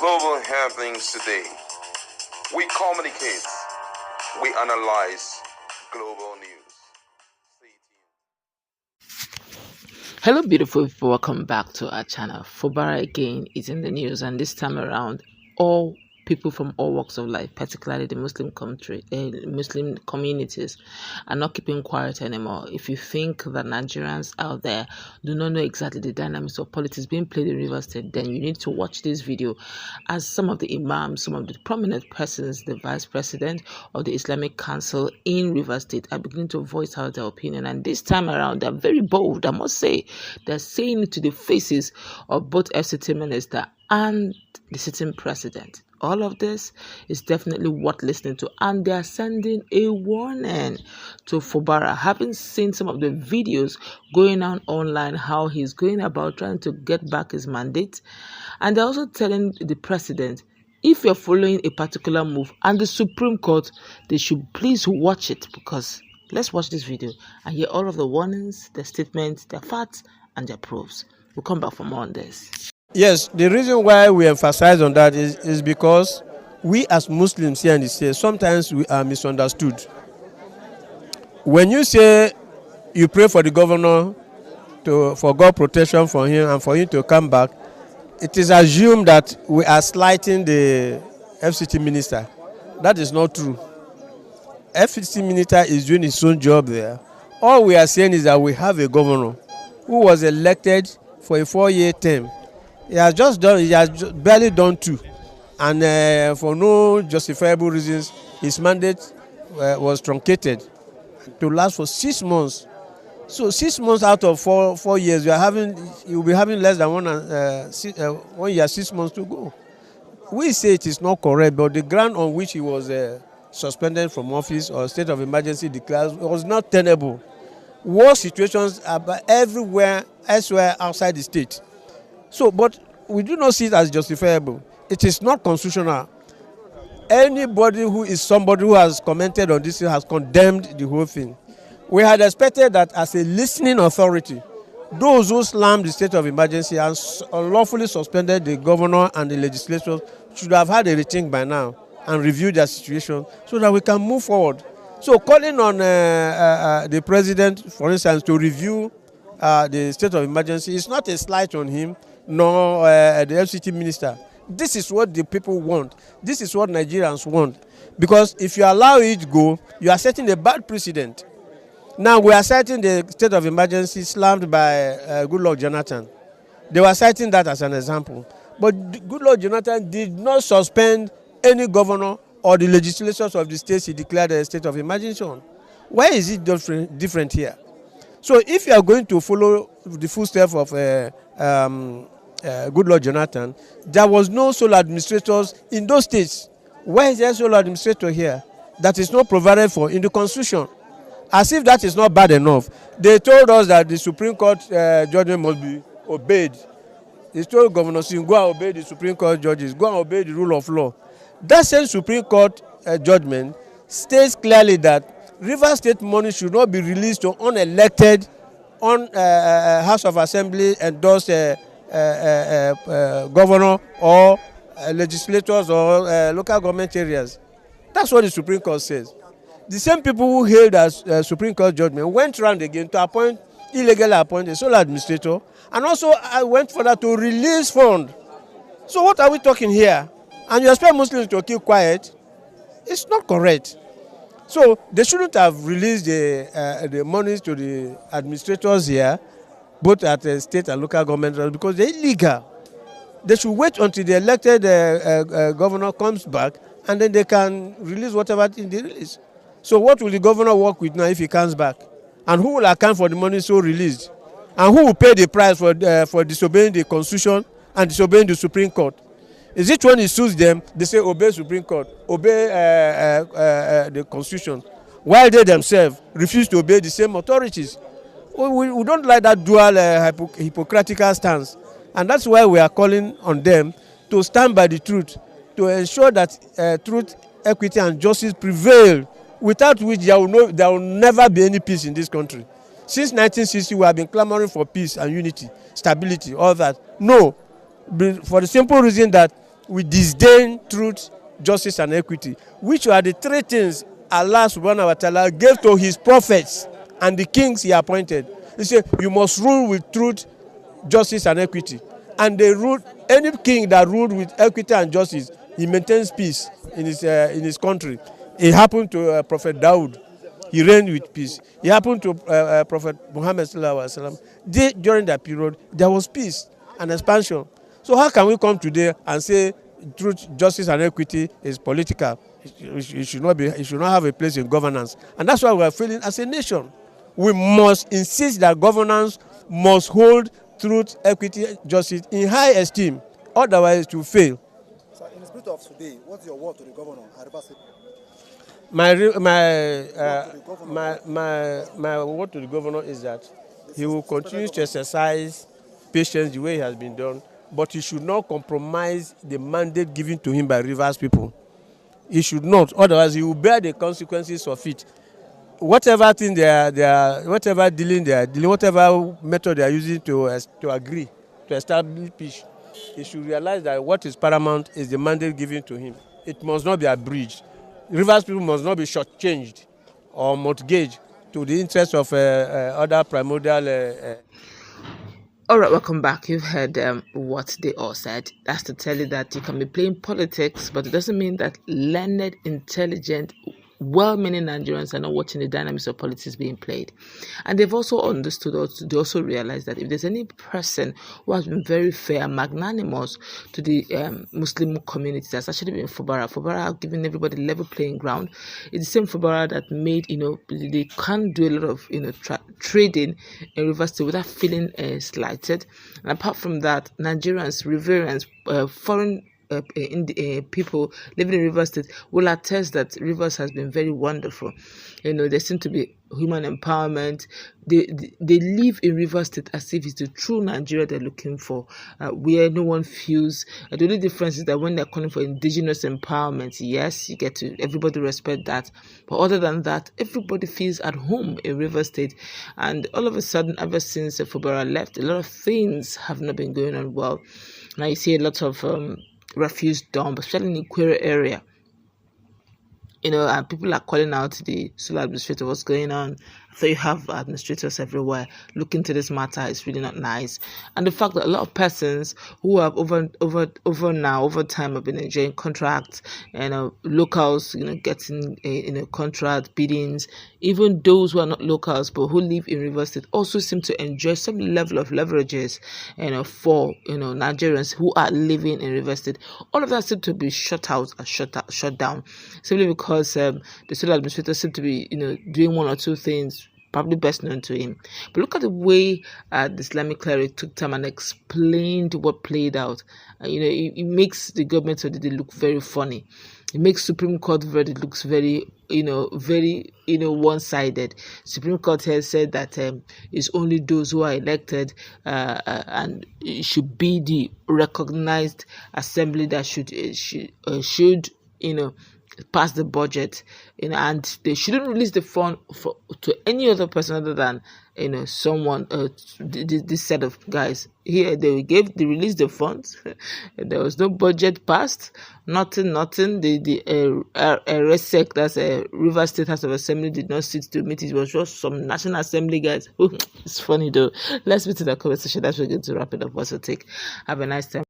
global happenings today. We communicate, we analyze global news. Stay tuned. Hello, beautiful people. Welcome back to our channel. Fubara again is in the news, and this time around, all people from all walks of life, particularly the Muslim Muslim communities, are not keeping quiet anymore. If you think that Nigerians out there do not know exactly the dynamics of politics being played in Rivers State, then you need to watch this video, as some of the imams, some of the prominent persons, the vice president of the Islamic Council in Rivers State, are beginning to voice out their opinion. And this time around, they're very bold, I must say. They're saying it to the faces of both FCT minister and the sitting president. All of this is definitely worth listening to, and they are sending a warning to Fubara, having seen some of the videos going on online, how he's going about trying to get back his mandate. And they're also telling the president, if you're following a particular move and the Supreme Court, they should please watch it, because let's watch this video and hear all of the warnings, their statements, their facts, and their proofs. We'll come back for more on this. Yes, the reason why we emphasize on that is because we as Muslims here in the state, sometimes we are misunderstood. When you say you pray for the governor for God protection for him and for him to come back, it is assumed that we are slighting the FCT minister. That is not true. FCT minister is doing his own job there. All we are saying is that we have a governor who was elected for a 4-year term. He has barely done 2, and for no justifiable reasons, his mandate was truncated to last for 6 months. So 6 months out of 4 years, you'll be having less than 1 year, 6 months to go. We say it is not correct, but the ground on which he was suspended from office or state of emergency declared was not tenable. War situations are everywhere, elsewhere outside the state. So, but we do not see it as justifiable. It is not constitutional. Anybody who is somebody who has commented on this has condemned the whole thing. We had expected that as a listening authority, those who slammed the state of emergency and unlawfully suspended the governor and the legislators should have had a rethink by now and reviewed their situation so that we can move forward. So calling on the president, for instance, to review the state of emergency is not a slight on him, nor the FCT minister. This is what the people want. This is what Nigerians want. Because if you allow it go, you are setting a bad precedent. Now we are citing the state of emergency slammed by Goodluck Jonathan. They were citing that as an example. But Goodluck Jonathan did not suspend any governor or the legislators of the states he declared a state of emergency on. Why is it different here? So if you are going to follow the footsteps of Goodluck Jonathan, there was no sole administrators in those states. Why is there sole administrator here? That is not provided for in the constitution. As if that is not bad enough. They told us that the Supreme Court judgment must be obeyed. They told Governor Singh, go and obey the Supreme Court judges, go and obey the rule of law. That same Supreme Court judgment states clearly that Rivers State money should not be released to unelected, House of Assembly endorsed governor or legislators or local government areas. That's what the Supreme Court says. The same people who hailed as Supreme Court judgment went around again to illegally appoint a sole administrator, and also went further to release fund. So what are we talking here? And you expect Muslims to keep quiet? It's not correct. So they shouldn't have released the monies to the administrators here, both at the state and local government levels, because they're illegal. They should wait until the elected governor comes back, and then they can release whatever thing they release. So what will the governor work with now if he comes back? And who will account for the money so released? And who will pay the price for disobeying the Constitution and disobeying the Supreme Court? Is it when it suits them, they say obey Supreme Court, obey the Constitution, while they themselves refuse to obey the same authorities? We don't like that dual hypocritical stance. And that's why we are calling on them to stand by the truth, to ensure that truth, equity, and justice prevail, without which there will never be any peace in this country. Since 1960, we have been clamoring for peace and unity, stability, all that. No, for the simple reason that we disdain truth, justice, and equity, which are the three things Allah subhanahu wa ta'ala gave to his prophets and the kings he appointed. He said, you must rule with truth, justice, and equity. And they ruled, any king that ruled with equity and justice, he maintains peace in his country. It happened to Prophet Dawood. He reigned with peace. It happened to Prophet Muhammad sallallahu alaihi wasallam. During that period, there was peace and expansion. So how can we come today and say truth, justice, and equity is political? It should not be. It should not have a place in governance. And that's why we are feeling as a nation. We must insist that governance must hold truth, equity, justice in high esteem. Otherwise, it will fail. So, in the spirit of today, what's your word to the governor? My word to the governor is that he will continue to exercise patience the way he has been done, but he should not compromise the mandate given to him by Rivers people. He should not, otherwise he will bear the consequences of it. Whatever thing whatever dealing they are dealing, whatever method they are using to agree to establish peace, he should realize that what is paramount is the mandate given to him. It must not be abridged. Rivers people must not be shortchanged or mortgaged to the interest of other primordial. All right, welcome back. You've heard what they all said. That's to tell you that you can be playing politics, but it doesn't mean that learned, intelligent, well-meaning Nigerians are not watching the dynamics of politics being played. And they've also understood, they also realized that if there's any person who has been very fair and magnanimous to the Muslim community, that's actually been Fubara. Fubara have given everybody level playing ground. It's the same Fubara that made, they can't do a lot of, trading in Rivers State without feeling slighted. And apart from that, Nigerians, Riverians, foreign people living in Rivers State will attest that Rivers has been very wonderful. There seems to be human empowerment. They live in Rivers State as if it's the true Nigeria they're looking for, where no one feels. The only difference is that when they're calling for indigenous empowerment, yes, you get to everybody respect that, but other than that, everybody feels at home in Rivers State. And all of a sudden, ever since Fubara left, a lot of things have not been going on well. Now you see a lot of refuse dump, especially in the Query area. And people are calling out the sole administrator, what's going on. So you have administrators everywhere. Look into this matter. It's really not nice. And the fact that a lot of persons who have over time have been enjoying contracts and locals, getting contract biddings, even those who are not locals but who live in Rivers State also seem to enjoy some level of leverages, for Nigerians who are living in Rivers State. All of that seem to be shut out and shut down, simply because the sole administrator seem to be doing one or two things probably best known to him. But look at the way the Islamic cleric took time and explained what played out. It makes the government of the day look very funny. It makes Supreme Court verdict looks very one-sided. Supreme Court has said that it's only those who are elected and it should be the recognized assembly that should pass the budget, and they shouldn't release the fund to any other person other than someone. This set of guys here, they released the funds. There was no budget passed, nothing. The RSEC, that's a River State House of Assembly, did not sit to meet. It was just some National Assembly guys. It's funny though. Let's meet in the comment section. That's where we're going to wrap it up. What's your take? Have a nice time.